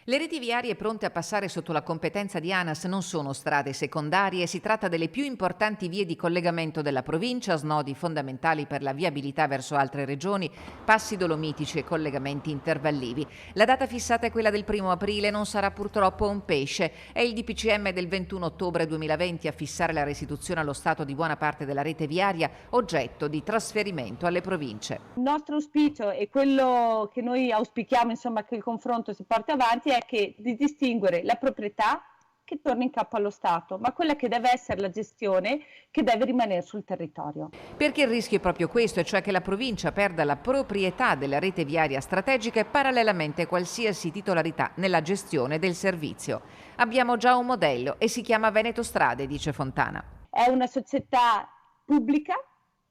Le reti viarie pronte a passare sotto la competenza di ANAS non sono strade secondarie, si tratta delle più importanti vie di collegamento della provincia, snodi fondamentali per la viabilità verso altre regioni, passi dolomitici e collegamenti intervallivi. La data fissata è quella del 1° aprile, non sarà purtroppo un pesce. È il DPCM del 21 ottobre 2020 a fissare la restituzione allo Stato di buona parte della rete viaria, oggetto di trasferimento alle province. Il nostro auspicio e quello che noi auspichiamo, insomma, che il confronto si porti avanti è di distinguere la proprietà che torna in capo allo Stato, ma quella che deve essere la gestione che deve rimanere sul territorio. Perché il rischio è proprio questo, e cioè che la provincia perda la proprietà della rete viaria strategica e parallelamente qualsiasi titolarità nella gestione del servizio. Abbiamo già un modello e si chiama Veneto Strade, dice Fontana. È una società pubblica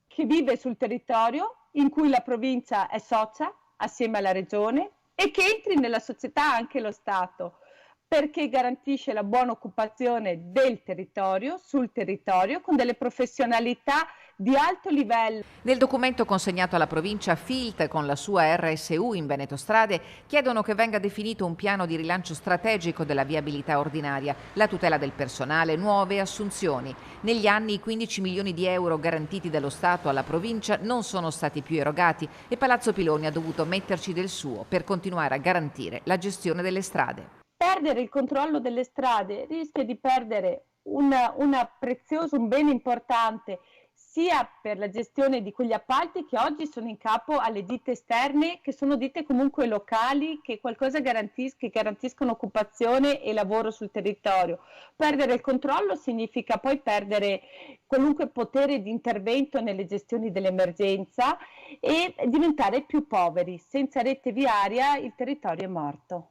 che vive sul territorio, in cui la provincia è socia assieme alla regione e che entri nella società anche lo Stato, perché garantisce la buona occupazione del territorio, sul territorio, con delle professionalità di alto livello. Nel documento consegnato alla provincia, Filt con la sua RSU in Veneto Strade chiedono che venga definito un piano di rilancio strategico della viabilità ordinaria, la tutela del personale, nuove assunzioni. Negli anni i 15 milioni di euro garantiti dallo Stato alla provincia non sono stati più erogati e Palazzo Piloni ha dovuto metterci del suo per continuare a garantire la gestione delle strade. Perdere il controllo delle strade rischia di perdere un bene importante sia per la gestione di quegli appalti che oggi sono in capo alle ditte esterne, che sono ditte comunque locali, che che garantiscono occupazione e lavoro sul territorio. Perdere il controllo significa poi perdere qualunque potere di intervento nelle gestioni dell'emergenza e diventare più poveri. Senza rete viaria il territorio è morto.